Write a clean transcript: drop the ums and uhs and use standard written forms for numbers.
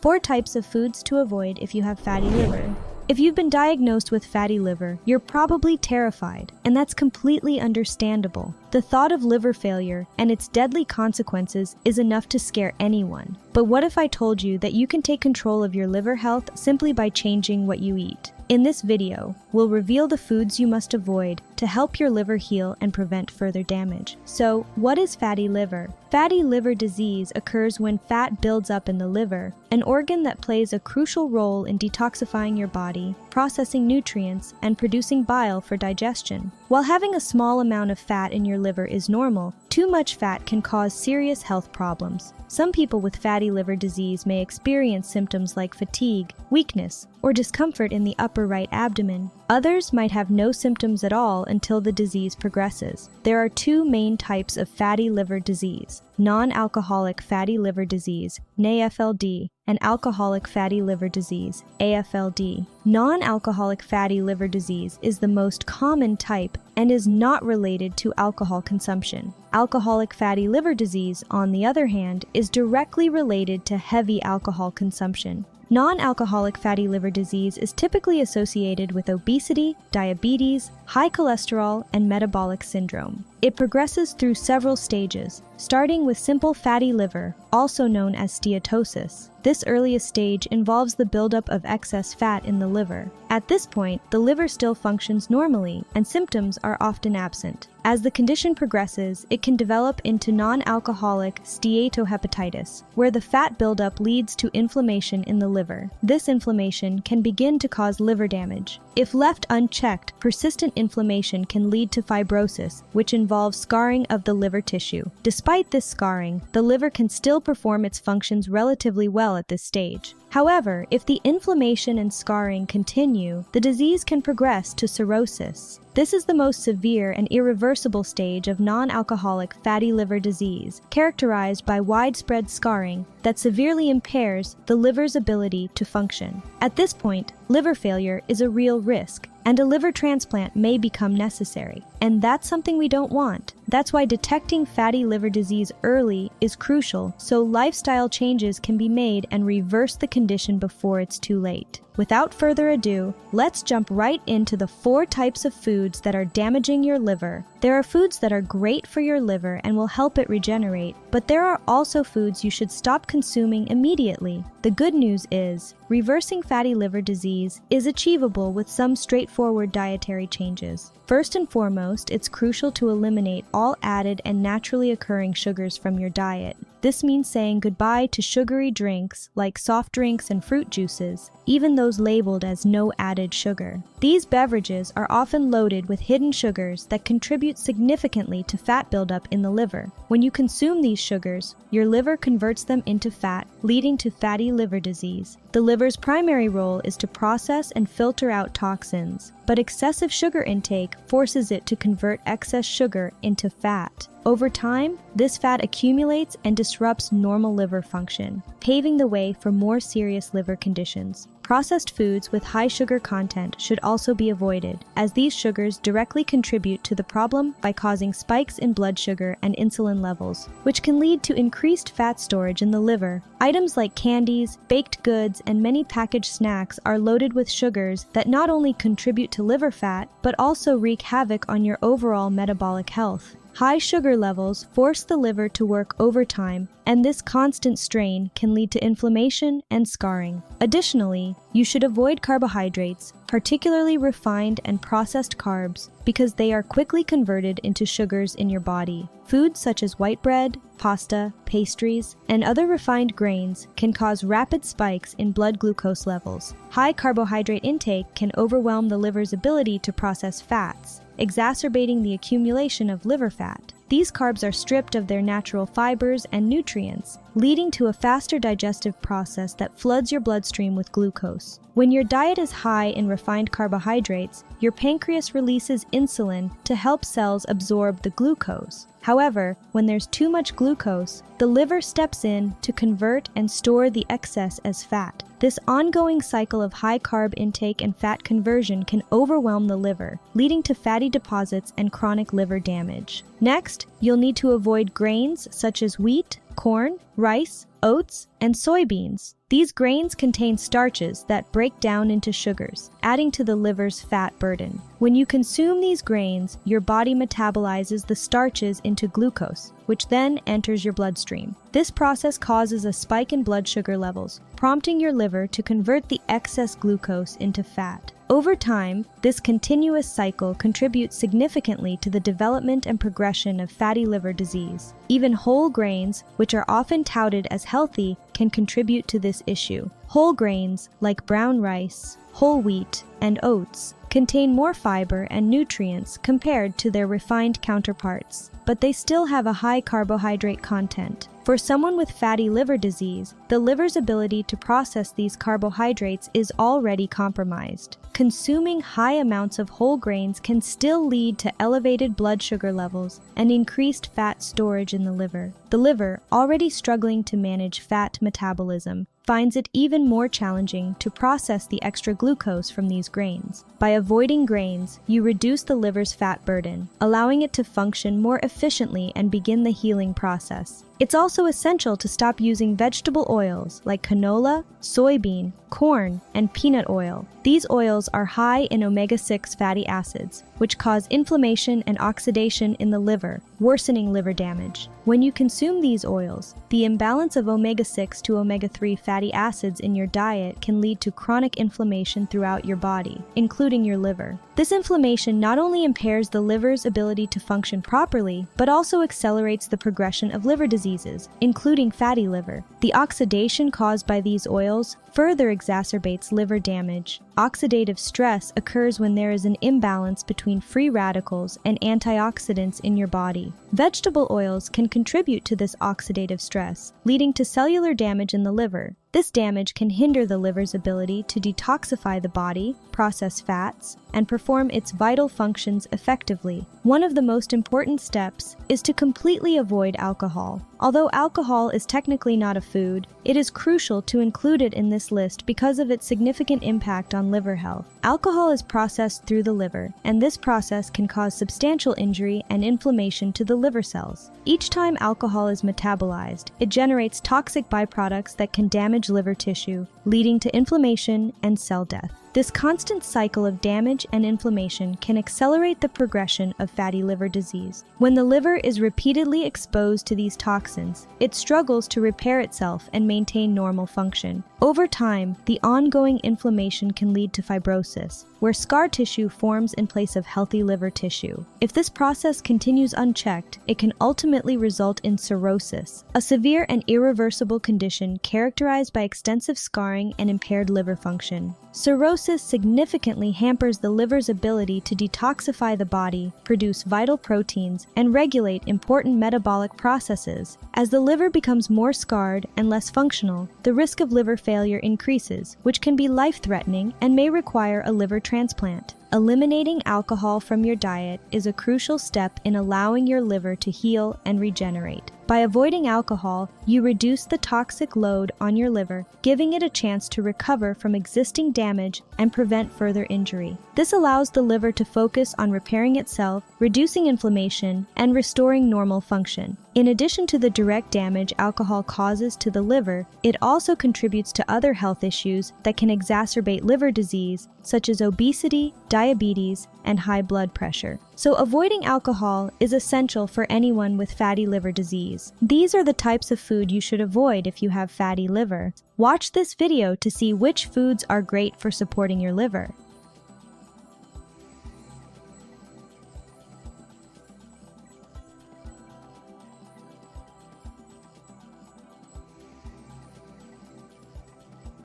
4 types of foods to avoid if you have fatty liver. If you've been diagnosed with fatty liver, you're probably terrified, and that's completely understandable. The thought of liver failure and its deadly consequences is enough to scare anyone. But what if I told you that you can take control of your liver health simply by changing what you eat? In this video, we'll reveal the foods you must avoid to help your liver heal and prevent further damage. So, what is fatty liver? Fatty liver disease occurs when fat builds up in the liver, an organ that plays a crucial role in detoxifying your body, processing nutrients, and producing bile for digestion. While having a small amount of fat in your liver is normal, too much fat can cause serious health problems. Some people with fatty liver disease may experience symptoms like fatigue, weakness, or discomfort in the upper right abdomen. Others might have no symptoms at all until the disease progresses. There are 2 main types of fatty liver disease: non-alcoholic fatty liver disease, NAFLD, and alcoholic fatty liver disease, AFLD. Non-alcoholic fatty liver disease is the most common type and is not related to alcohol consumption. Alcoholic fatty liver disease, on the other hand, is directly related to heavy alcohol consumption. Non-alcoholic fatty liver disease is typically associated with obesity, diabetes, high cholesterol, and metabolic syndrome. It progresses through several stages, starting with simple fatty liver, also known as steatosis. This earliest stage involves the buildup of excess fat in the liver. At this point, the liver still functions normally, and symptoms are often absent. As the condition progresses, it can develop into non-alcoholic steatohepatitis, where the fat buildup leads to inflammation in the liver. This inflammation can begin to cause liver damage. If left unchecked, persistent inflammation can lead to fibrosis, which involves scarring of the liver tissue. Despite this scarring, the liver can still perform its functions relatively well at this stage. However, if the inflammation and scarring continue, the disease can progress to cirrhosis. This is the most severe and irreversible stage of non-alcoholic fatty liver disease, characterized by widespread scarring that severely impairs the liver's ability to function. At this point, liver failure is a real risk, and a liver transplant may become necessary. And that's something we don't want. That's why detecting fatty liver disease early is crucial, so lifestyle changes can be made and reverse the condition before it's too late. Without further ado, let's jump right into the 4 types of foods that are damaging your liver. There are foods that are great for your liver and will help it regenerate, but there are also foods you should stop consuming immediately. The good news is, reversing fatty liver disease is achievable with some straightforward dietary changes. First and foremost, it's crucial to eliminate all added and naturally occurring sugars from your diet. This means saying goodbye to sugary drinks like soft drinks and fruit juices, even those labeled as no added sugar. These beverages are often loaded with hidden sugars that contribute significantly to fat buildup in the liver. When you consume these sugars, your liver converts them into fat, leading to fatty liver disease. The liver's primary role is to process and filter out toxins, but excessive sugar intake forces it to convert excess sugar into fat. Over time, this fat accumulates and disrupts normal liver function, paving the way for more serious liver conditions. Processed foods with high sugar content should also be avoided, as these sugars directly contribute to the problem by causing spikes in blood sugar and insulin levels, which can lead to increased fat storage in the liver. Items like candies, baked goods, and many packaged snacks are loaded with sugars that not only contribute to liver fat, but also wreak havoc on your overall metabolic health. High sugar levels force the liver to work overtime, and this constant strain can lead to inflammation and scarring. Additionally, you should avoid carbohydrates, particularly refined and processed carbs, because they are quickly converted into sugars in your body. Foods such as white bread, pasta, pastries, and other refined grains can cause rapid spikes in blood glucose levels. High carbohydrate intake can overwhelm the liver's ability to process fats, exacerbating the accumulation of liver fat. These carbs are stripped of their natural fibers and nutrients, leading to a faster digestive process that floods your bloodstream with glucose. When your diet is high in refined carbohydrates, your pancreas releases insulin to help cells absorb the glucose. However, when there's too much glucose, the liver steps in to convert and store the excess as fat. This ongoing cycle of high carb intake and fat conversion can overwhelm the liver, leading to fatty deposits and chronic liver damage. Next, you'll need to avoid grains such as wheat, corn, rice, oats, and soybeans. These grains contain starches that break down into sugars, adding to the liver's fat burden. When you consume these grains, your body metabolizes the starches into glucose, which then enters your bloodstream. This process causes a spike in blood sugar levels, prompting your liver to convert the excess glucose into fat. Over time, this continuous cycle contributes significantly to the development and progression of fatty liver disease. Even whole grains, which are often touted as healthy, can contribute to this issue. Whole grains, like brown rice, whole wheat, and oats, contain more fiber and nutrients compared to their refined counterparts, but they still have a high carbohydrate content. For someone with fatty liver disease, the liver's ability to process these carbohydrates is already compromised. Consuming high amounts of whole grains can still lead to elevated blood sugar levels and increased fat storage in the liver. The liver, already struggling to manage fat metabolism, finds it even more challenging to process the extra glucose from these grains. By avoiding grains, you reduce the liver's fat burden, allowing it to function more efficiently and begin the healing process. It's also essential to stop using vegetable oils like canola, soybean, corn, and peanut oil. These oils are high in omega-6 fatty acids, which cause inflammation and oxidation in the liver, worsening liver damage. When you consume these oils, the imbalance of omega-6 to omega-3 fatty acids in your diet can lead to chronic inflammation throughout your body, including your liver. This inflammation not only impairs the liver's ability to function properly, but also accelerates the progression of liver diseases, including fatty liver. The oxidation caused by these oils further exacerbates liver damage. Oxidative stress occurs when there is an imbalance between free radicals and antioxidants in your body. Vegetable oils can contribute to this oxidative stress, leading to cellular damage in the liver. This damage can hinder the liver's ability to detoxify the body, process fats, and perform its vital functions effectively. One of the most important steps is to completely avoid alcohol. Although alcohol is technically not a food, it is crucial to include it in this list because of its significant impact on liver health. Alcohol is processed through the liver, and this process can cause substantial injury and inflammation to the liver cells. Each time alcohol is metabolized, it generates toxic byproducts that can damage liver tissue, leading to inflammation and cell death. This constant cycle of damage and inflammation can accelerate the progression of fatty liver disease. When the liver is repeatedly exposed to these toxins, it struggles to repair itself and maintain normal function. Over time, the ongoing inflammation can lead to fibrosis, where scar tissue forms in place of healthy liver tissue. If this process continues unchecked, it can ultimately result in cirrhosis, a severe and irreversible condition characterized by extensive scarring and impaired liver function. Cirrhosis significantly hampers the liver's ability to detoxify the body, produce vital proteins, and regulate important metabolic processes. As the liver becomes more scarred and less functional, the risk of liver failure increases, which can be life-threatening and may require a liver transplant. Eliminating alcohol from your diet is a crucial step in allowing your liver to heal and regenerate. By avoiding alcohol, you reduce the toxic load on your liver, giving it a chance to recover from existing damage and prevent further injury. This allows the liver to focus on repairing itself, reducing inflammation, and restoring normal function. In addition to the direct damage alcohol causes to the liver, it also contributes to other health issues that can exacerbate liver disease, such as obesity, diabetes, and high blood pressure. So avoiding alcohol is essential for anyone with fatty liver disease. These are the types of food you should avoid if you have fatty liver. Watch this video to see which foods are great for supporting your liver.